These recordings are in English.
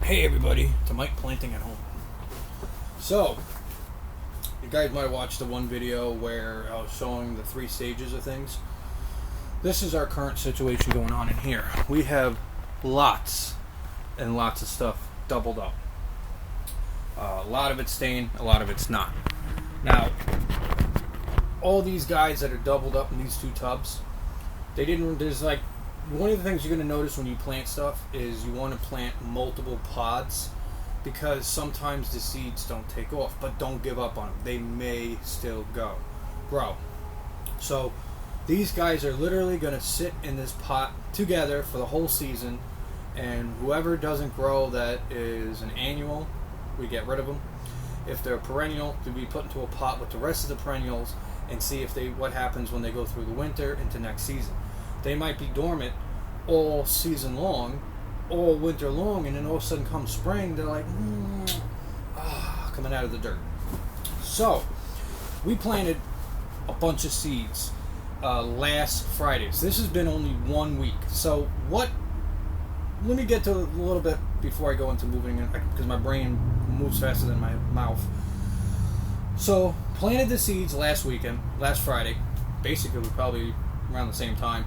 Hey everybody, to Mike Planting at Home. So, you guys might have watched the one video where I was showing the 3 stages of things. This is our current situation going on in here. We have lots and lots of stuff doubled up. A lot of it's staying, a lot of it's not. Now, all these guys that are doubled up in these 2 tubs, there's like, one of the things you're going to notice when you plant stuff is you want to plant multiple pods because sometimes the seeds don't take off, but don't give up on them. They may still grow. So these guys are literally going to sit in this pot together for the whole season, and whoever doesn't grow that is an annual, we get rid of them. If they're perennial, to be put into a pot with the rest of the perennials and see what happens when they go through the winter into next season. They might be dormant all season long, all winter long, and then all of a sudden come spring, they're like, coming out of the dirt. So, we planted a bunch of seeds last Friday. So this has been only 1 week. So let me get to a little bit before I go into moving in, because my brain moves faster than my mouth. So, planted the seeds last Friday, basically probably around the same time.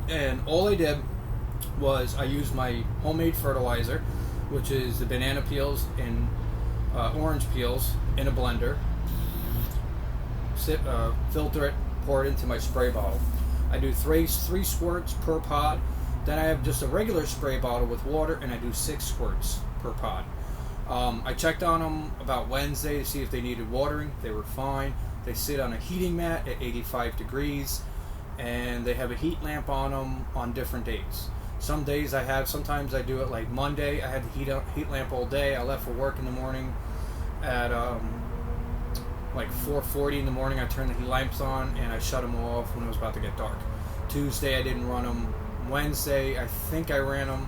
And all I did was I used my homemade fertilizer, which is the banana peels and orange peels in a blender, filter it, pour it into my spray bottle. I do three squirts per pod. Then I have just a regular spray bottle with water, and I do 6 squirts per pod. I checked on them about Wednesday to see if they needed watering. They were fine. They sit on a heating mat at 85 degrees. And they have a heat lamp on them on different days. Sometimes I do it like Monday. I had the heat lamp all day. I left for work in the morning at like 4:40 in the morning. I turned the heat lamps on and I shut them off when it was about to get dark. Tuesday I didn't run them. Wednesday I think I ran them.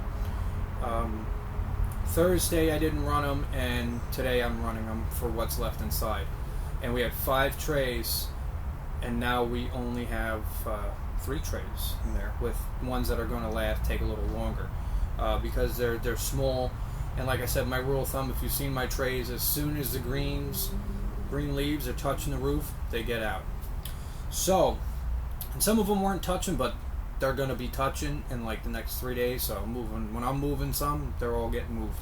Thursday I didn't run them, and today I'm running them for what's left inside. And we had 5 trays. And now we only have 3 trays in there, with ones that are going to take a little longer because they're small. And like I said, my rule of thumb, if you've seen my trays, as soon as the green leaves are touching the roof, they get out. So, and some of them weren't touching, but they're going to be touching in like the next 3 days. So when I'm moving some, they're all getting moved.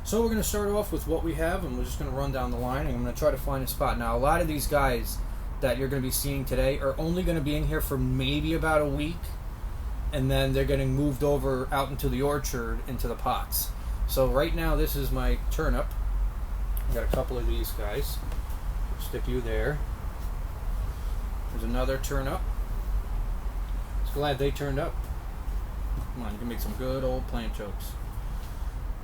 So we're going to start off with what we have, and we're just going to run down the line, and I'm going to try to find a spot. Now, a lot of these guys that you're going to be seeing today are only going to be in here for maybe about a week, and then they're getting moved over out into the orchard into the pots. So right now this is my turnip. I got a couple of these guys. Stick you there. There's another turnip. Just glad they turned up. Come on, you can make some good old plant jokes.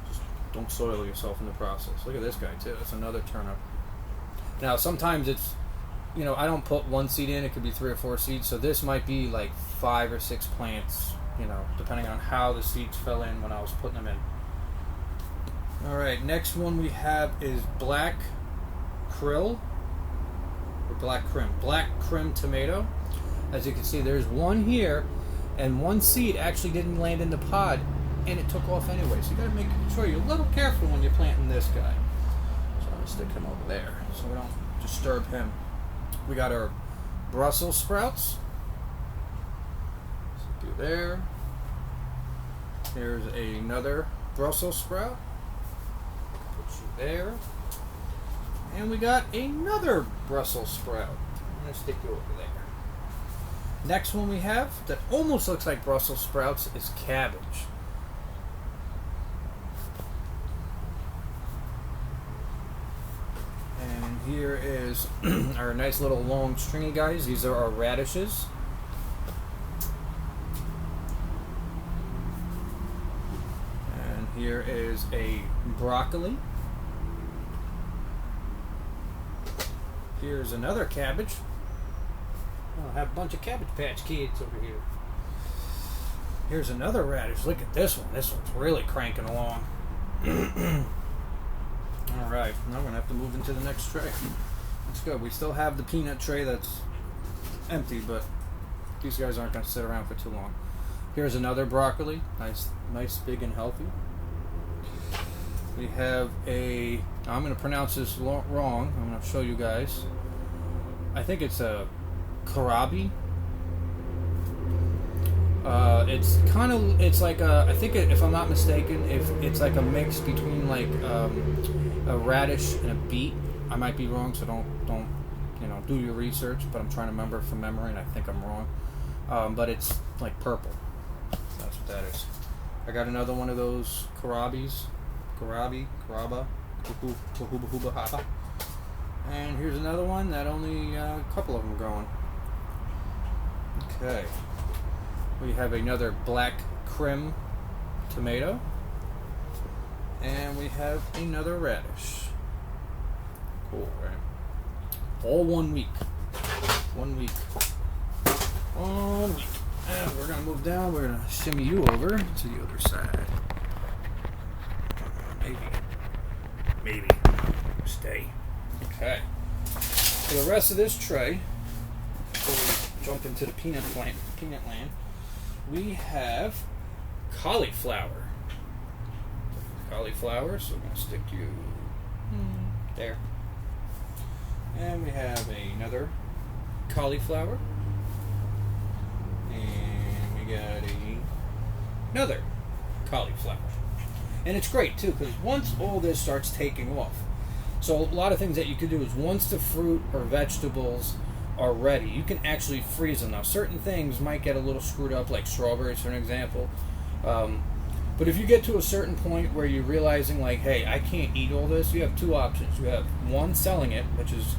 Just don't soil yourself in the process. Look at this guy too. It's another turnip. Now sometimes it's, I don't put 1 seed in, it could be 3 or 4 seeds, so this might be like 5 or 6 plants, depending on how the seeds fell in when I was putting them in. Alright, next one we have is black crim tomato. As you can see, there's one here, and 1 seed actually didn't land in the pod, and it took off anyway, so you gotta make sure you're a little careful when you're planting this guy. So I'm gonna stick him over there, so we don't disturb him. We got our Brussels sprouts. Stick you there. Here's another Brussels sprout. Put you there. And we got another Brussels sprout. I'm going to stick you over there. Next one we have that almost looks like Brussels sprouts is cabbage. Here is our nice little long stringy guys. These are our radishes. And here is a broccoli. Here's another cabbage. I have a bunch of Cabbage Patch Kids over here. Here's another radish. Look at this one. This one's really cranking along. Alright, now we're going to have to move into the next tray. Let's go. We still have the peanut tray that's empty, but these guys aren't going to sit around for too long. Here's another broccoli. Nice, big and healthy. We have a. I'm going to pronounce this wrong. I'm going to show you guys. I think it's a kohlrabi. It's kind of. It's like a. I think if I'm not mistaken, if it's like a mix between like a radish and a beet. I might be wrong, so don't do your research. But I'm trying to remember from memory, and I think I'm wrong. But it's like purple. That's what that is. I got another one of those kohlrabis. Kohlrabi, and here's another one that only a couple of them growing. Okay, we have another black Krim tomato, and we have another radish. Cool, right? All 1 week. 1 week. 1 week. And we're gonna move down. We're gonna shimmy you over to the other side. Maybe. Stay. Okay. For the rest of this tray, before we jump into the peanut land, we have cauliflower. Cauliflower, so we're going to stick you there. And we have another cauliflower. And we got another cauliflower. And it's great too, because once all this starts taking off, so a lot of things that you can do is once the fruit or vegetables are ready, you can actually freeze them. Now, certain things might get a little screwed up, like strawberries, for an example. But if you get to a certain point where you're realizing, like, hey, I can't eat all this, you have two options. You have one, selling it, which is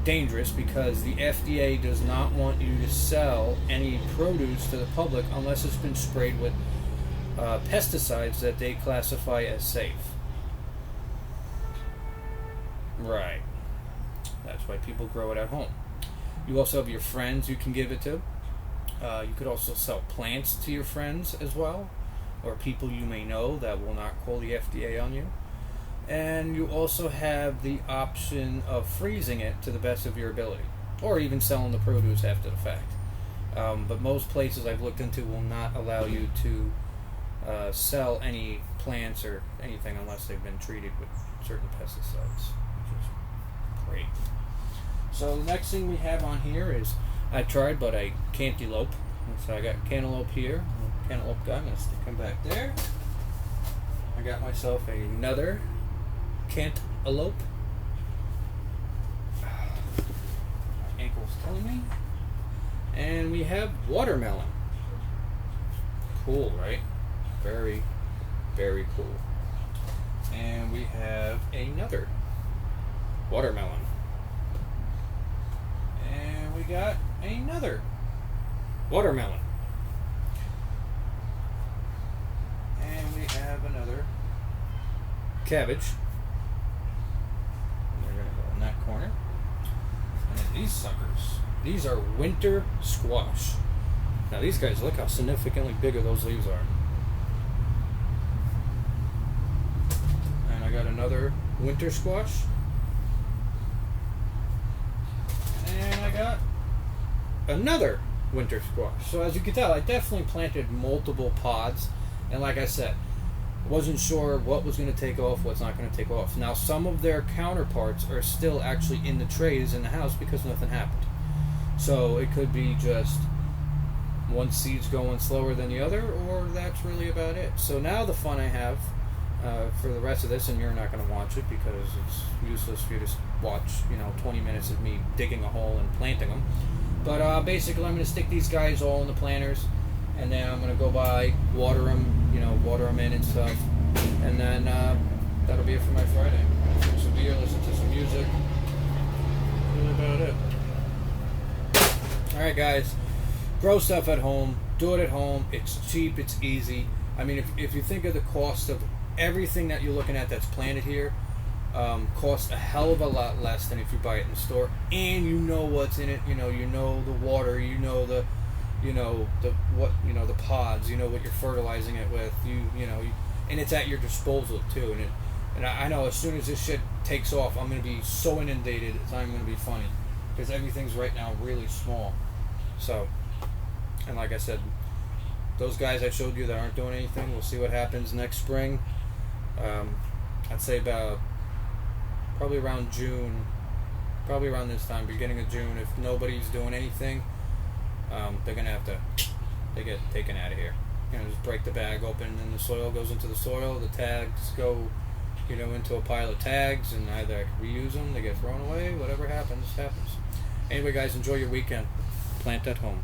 dangerous because the FDA does not want you to sell any produce to the public unless it's been sprayed with pesticides that they classify as safe. Right. That's why people grow it at home. You also have your friends you can give it to. You could also sell plants to your friends as well, or people you may know that will not call the FDA on you. And you also have the option of freezing it to the best of your ability, or even selling the produce after the fact. But most places I've looked into will not allow you to sell any plants or anything unless they've been treated with certain pesticides, which is great. So the next thing we have on here is, I tried but I cantaloupe. So I got cantaloupe here, cantaloupe guy, I'm going to stick him back there. I got myself another cantaloupe. My ankle's killing me. And we have watermelon. Cool, right? Very, very cool. And we have another watermelon. And we got another watermelon. And we have another cabbage. And we're going to go in that corner. And then these suckers, these are winter squash. Now these guys, look how significantly bigger those leaves are. And I got another winter squash. And I got another winter squash. So as you can tell, I definitely planted multiple pods. And like I said, wasn't sure what was going to take off, what's not going to take off. Now some of their counterparts are still actually in the trays in the house because nothing happened. So it could be just one seed's going slower than the other, or that's really about it. So now the fun I have for the rest of this, and you're not going to watch it because it's useless for you to watch 20 minutes of me digging a hole and planting them. But basically I'm going to stick these guys all in the planters, and then I'm going to go by, water them in and stuff, and then that'll be it for my Friday. Drink some beer, listen to some music. That's about it. Alright guys, grow stuff at home, do it at home, it's cheap, it's easy. I mean, if you think of the cost of everything that you're looking at that's planted here, costs a hell of a lot less than if you buy it in the store, and you know what's in it, you know the water, the pods, what you're fertilizing it with, and it's at your disposal too. And I know as soon as this shit takes off, I'm going to be so inundated, it's not even going to be funny, because everything's right now really small. So, and like I said, those guys I showed you that aren't doing anything, we'll see what happens next spring. I'd say about probably around June, probably around this time, beginning of June. If nobody's doing anything, they're gonna have to. They get taken out of here. Just break the bag open, and the soil goes into the soil. The tags go, into a pile of tags, and either reuse them, they get thrown away. Whatever happens, happens. Anyway, guys, enjoy your weekend. Plant at home.